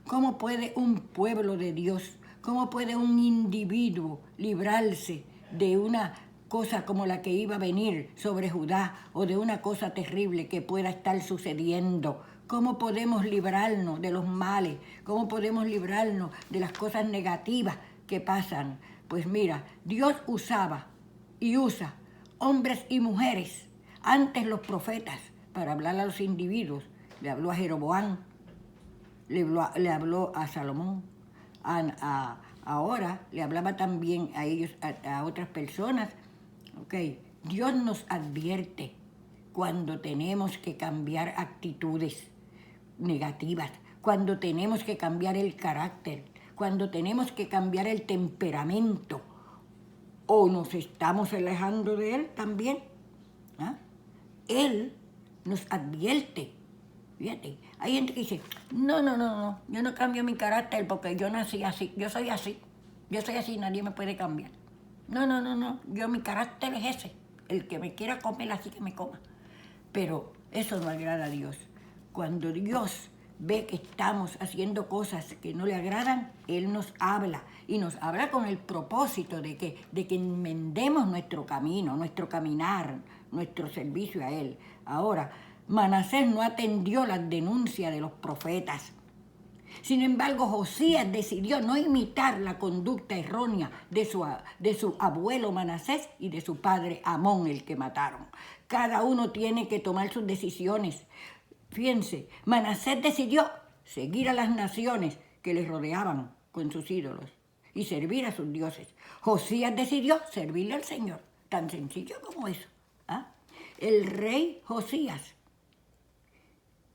cómo puede un pueblo de Dios, cómo puede un individuo librarse de una cosa como la que iba a venir sobre Judá o de una cosa terrible que pueda estar sucediendo? ¿Cómo podemos librarnos de los males? ¿Cómo podemos librarnos de las cosas negativas que pasan? Pues mira, Dios usaba y usa hombres y mujeres, antes los profetas, para hablar a los individuos. Le habló a Jeroboam, le habló a Salomón, ahora le hablaba también a ellos, a otras personas. Okay. Dios nos advierte cuando tenemos que cambiar actitudes negativas, cuando tenemos que cambiar el carácter, cuando tenemos que cambiar el temperamento, o nos estamos alejando de Él también. ¿Ah? Él nos advierte. Fíjate, hay gente que dice, no, yo no cambio mi carácter porque yo nací así, yo soy así, nadie me puede cambiar. No, yo mi carácter es ese, el que me quiera comer así que me coma. Pero eso no agrada a Dios. Cuando Dios ve que estamos haciendo cosas que no le agradan, Él nos habla, y nos habla con el propósito de que enmendemos nuestro camino, nuestro caminar, nuestro servicio a Él. Ahora, Manasés no atendió las denuncias de los profetas. Sin embargo, Josías decidió no imitar la conducta errónea de su abuelo Manasés y de su padre Amón, el que mataron. Cada uno tiene que tomar sus decisiones. Fíjense, Manasés decidió seguir a las naciones que le rodeaban con sus ídolos y servir a sus dioses. Josías decidió servirle al Señor, tan sencillo como eso. ¿Ah? El rey Josías,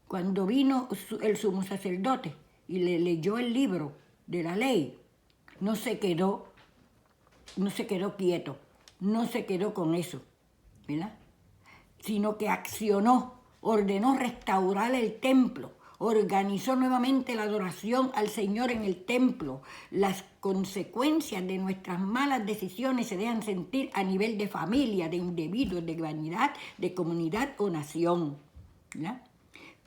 cuando vino el sumo sacerdote y le leyó el libro de la ley, no se quedó quieto, no se quedó con eso, ¿verdad? Sino que accionó, ordenó restaurar el templo, organizó nuevamente la adoración al Señor en el templo. Las consecuencias de nuestras malas decisiones se dejan sentir a nivel de familia, de individuos, de humanidad, de comunidad o nación, ¿verdad?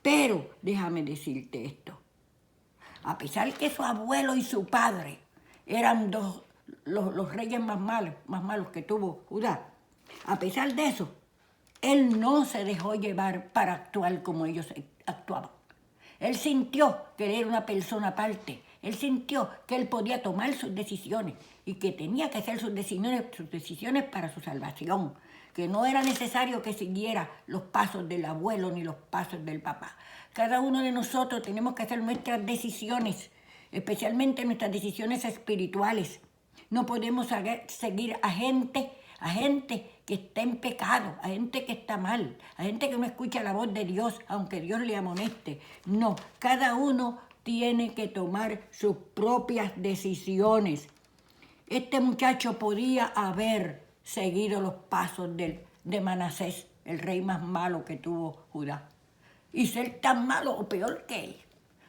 Pero déjame decirte esto. A pesar que su abuelo y su padre eran los reyes más malos que tuvo Judá, a pesar de eso, él no se dejó llevar para actuar como ellos actuaban. Él sintió que él era una persona aparte. Él sintió que él podía tomar sus decisiones y que tenía que hacer sus decisiones para su salvación, que no era necesario que siguiera los pasos del abuelo ni los pasos del papá. Cada uno de nosotros tenemos que hacer nuestras decisiones, especialmente nuestras decisiones espirituales. No podemos seguir a gente que está en pecado, a gente que está mal, a gente que no escucha la voz de Dios, aunque Dios le amoneste. No, cada uno tiene que tomar sus propias decisiones. Este muchacho podía haber seguido los pasos de Manasés, el rey más malo que tuvo Judá, y ser tan malo o peor que él.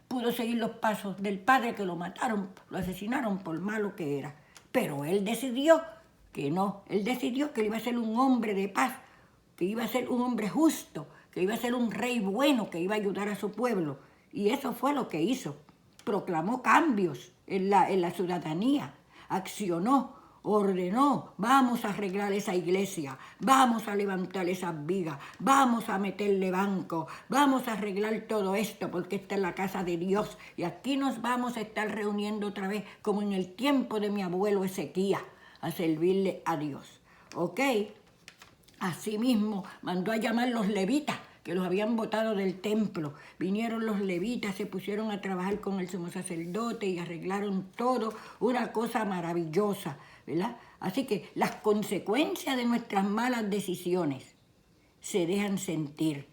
Pudo seguir los pasos del padre que lo mataron, lo asesinaron por malo que era. Pero él decidió que no, él decidió que iba a ser un hombre de paz, que iba a ser un hombre justo, que iba a ser un rey bueno, que iba a ayudar a su pueblo. Y eso fue lo que hizo. Proclamó cambios en la ciudadanía, accionó, ordenó, vamos a arreglar esa iglesia, vamos a levantar esas vigas, vamos a meterle banco, vamos a arreglar todo esto porque esta es la casa de Dios y aquí nos vamos a estar reuniendo otra vez como en el tiempo de mi abuelo Ezequías, a servirle a Dios. ¿Ok? Asimismo, mandó a llamar los levitas, que los habían botado del templo. Vinieron los levitas, se pusieron a trabajar con el sumo sacerdote y arreglaron todo, una cosa maravillosa, ¿verdad? Así que las consecuencias de nuestras malas decisiones se dejan sentir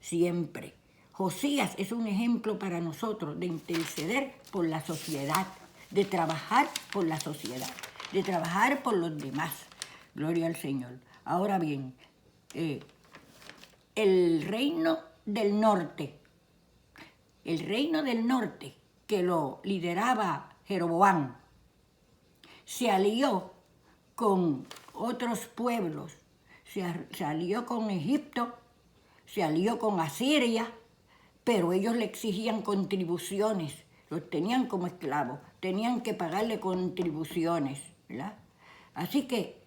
siempre. Josías es un ejemplo para nosotros de interceder por la sociedad, de trabajar por la sociedad, de trabajar por los demás. Gloria al Señor. Ahora bien, el reino del norte, que lo lideraba Jeroboam, se alió con otros pueblos, se alió con Egipto, se alió con Asiria, pero ellos le exigían contribuciones, los tenían como esclavos, tenían que pagarle contribuciones, ¿verdad? Así que,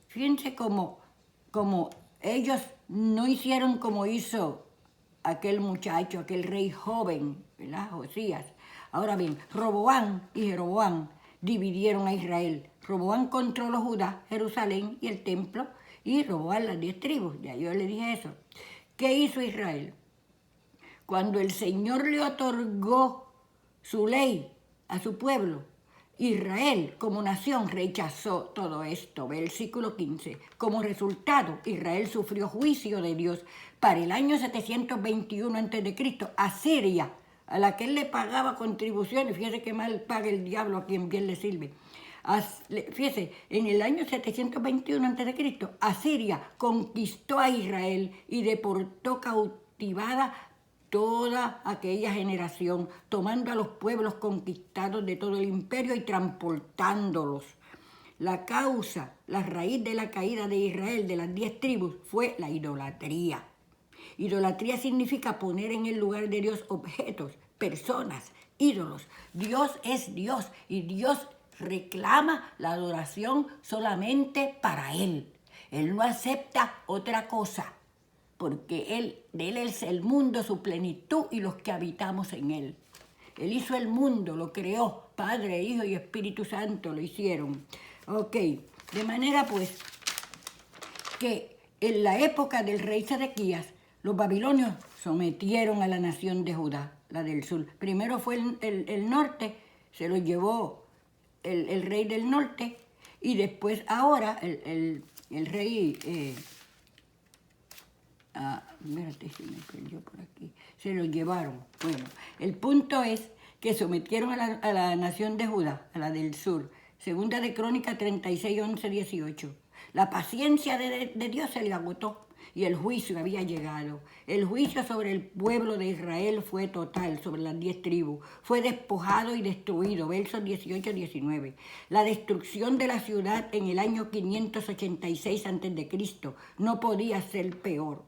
fíjense cómo ellos no hicieron como hizo aquel muchacho, aquel rey joven, ¿verdad? Josías. Ahora bien, Roboam y Jeroboam dividieron a Israel. Roboam controló Judá, Jerusalén y el templo, y Roboam las 10 tribus. Ya yo le dije eso. ¿Qué hizo Israel? Cuando el Señor le otorgó su ley a su pueblo, Israel como nación rechazó todo esto. Versículo 15. Como resultado, Israel sufrió juicio de Dios. Para el año 721 a.C., Asiria, a la que él le pagaba contribuciones, fíjese qué mal paga el diablo a quien bien le sirve. Fíjese, en el año 721 a.C., Asiria conquistó a Israel y deportó cautivada toda aquella generación, tomando a los pueblos conquistados de todo el imperio y transportándolos. La causa, la raíz de la caída de Israel, de las 10 tribus, fue la idolatría. Idolatría significa poner en el lugar de Dios objetos, personas, ídolos. Dios es Dios y Dios reclama la adoración solamente para Él. Él no acepta otra cosa, porque de Él es el mundo, su plenitud y los que habitamos en Él. Él hizo el mundo, lo creó. Padre, Hijo y Espíritu Santo lo hicieron. Ok, de manera pues que en la época del rey Sedequías, los babilonios sometieron a la nación de Judá, la del sur. Primero fue el norte, se lo llevó el rey del norte, y después ahora el rey, espérate, se me perdió por aquí, se lo llevaron. Bueno, el punto es que sometieron a la nación de Judá, a la del sur. Segunda de Crónicas 36, 11, 18. La paciencia de Dios se le agotó y el juicio había llegado. El juicio sobre el pueblo de Israel fue total, sobre las 10 tribus. Fue despojado y destruido, versos 18 y 19. La destrucción de la ciudad en el año 586 a.C. no podía ser peor.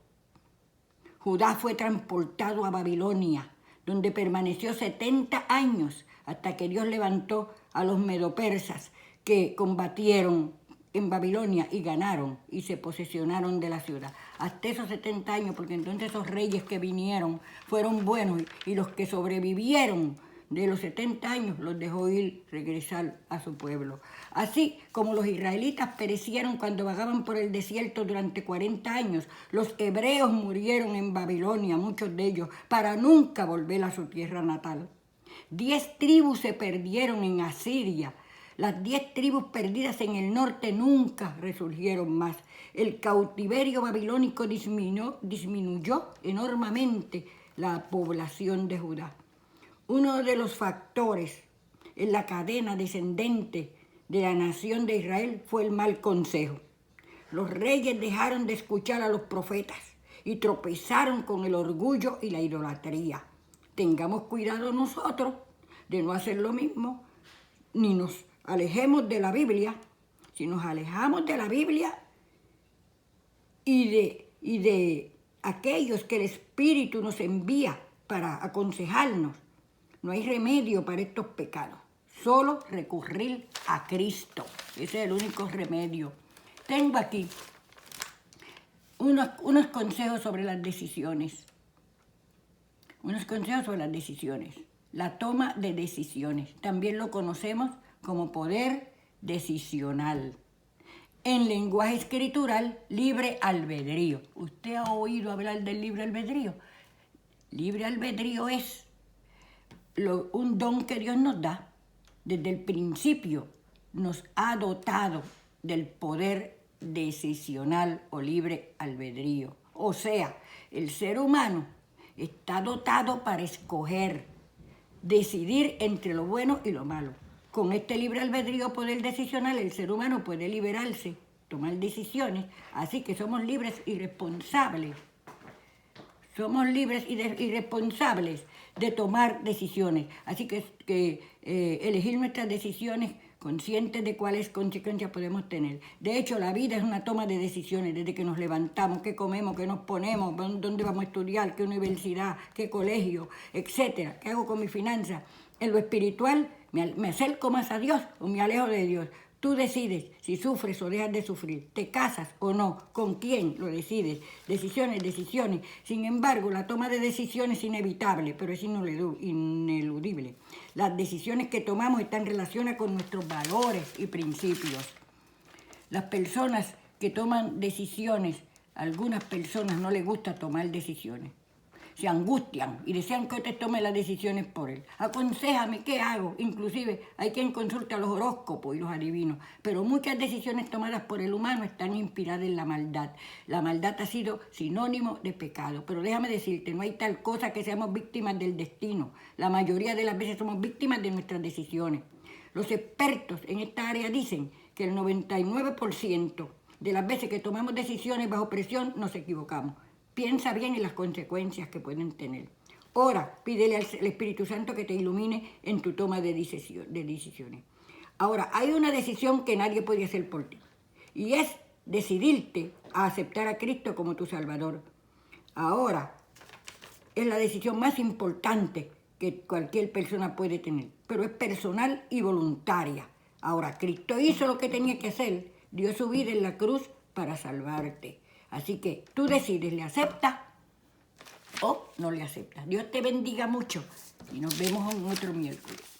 Judá fue transportado a Babilonia, donde permaneció 70 años hasta que Dios levantó a los medopersas que combatieron en Babilonia y ganaron y se posesionaron de la ciudad. Hasta esos 70 años, porque entonces esos reyes que vinieron fueron buenos y los que sobrevivieron de los 70 años los dejó ir, regresar a su pueblo. Así como los israelitas perecieron cuando vagaban por el desierto durante 40 años, los hebreos murieron en Babilonia, muchos de ellos, para nunca volver a su tierra natal. 10 tribus se perdieron en Asiria. Las 10 tribus perdidas en el norte nunca resurgieron más. El cautiverio babilónico disminuyó enormemente la población de Judá. Uno de los factores en la cadena descendente de la nación de Israel fue el mal consejo. Los reyes dejaron de escuchar a los profetas y tropezaron con el orgullo y la idolatría. Tengamos cuidado nosotros de no hacer lo mismo, ni nos alejemos de la Biblia. Si nos alejamos de la Biblia y de aquellos que el Espíritu nos envía para aconsejarnos, no hay remedio para estos pecados. Solo recurrir a Cristo. Ese es el único remedio. Tengo aquí unos consejos sobre las decisiones. Unos consejos sobre las decisiones. La toma de decisiones. También lo conocemos como poder decisional. En lenguaje escritural, libre albedrío. ¿Usted ha oído hablar del libre albedrío? Libre albedrío es un don que Dios nos da. Desde el principio nos ha dotado del poder decisional o libre albedrío. O sea, el ser humano está dotado para escoger, decidir entre lo bueno y lo malo. Con este libre albedrío, poder decisional, el ser humano puede liberarse, tomar decisiones, así que somos libres y responsables. Somos libres y responsables de tomar decisiones. Así que elegir nuestras decisiones conscientes de cuáles consecuencias podemos tener. De hecho, la vida es una toma de decisiones desde que nos levantamos, qué comemos, qué nos ponemos, dónde vamos a estudiar, qué universidad, qué colegio, etcétera. ¿Qué hago con mi finanza? En lo espiritual, me acerco más a Dios o me alejo de Dios. Tú decides si sufres o dejas de sufrir, te casas o no, con quién lo decides. Decisiones. Sin embargo, la toma de decisiones es inevitable, pero es ineludible. Las decisiones que tomamos están relacionadas con nuestros valores y principios. Las personas que toman decisiones, a algunas personas no les gusta tomar decisiones. Se angustian y desean que otros tomen las decisiones por él. Aconséjame, ¿qué hago? Inclusive hay quien consulta los horóscopos y los adivinos. Pero muchas decisiones tomadas por el humano están inspiradas en la maldad. La maldad ha sido sinónimo de pecado. Pero déjame decirte, no hay tal cosa que seamos víctimas del destino. La mayoría de las veces somos víctimas de nuestras decisiones. Los expertos en esta área dicen que el 99% de las veces que tomamos decisiones bajo presión nos equivocamos. Piensa bien en las consecuencias que pueden tener. Ora, pídele al Espíritu Santo que te ilumine en tu toma de decisiones. Ahora, hay una decisión que nadie puede hacer por ti. Y es decidirte a aceptar a Cristo como tu Salvador. Ahora, es la decisión más importante que cualquier persona puede tener. Pero es personal y voluntaria. Ahora, Cristo hizo lo que tenía que hacer. Dio su vida en la cruz para salvarte. Así que tú decides, ¿le aceptas o no le aceptas. Dios te bendiga mucho y nos vemos en otro miércoles.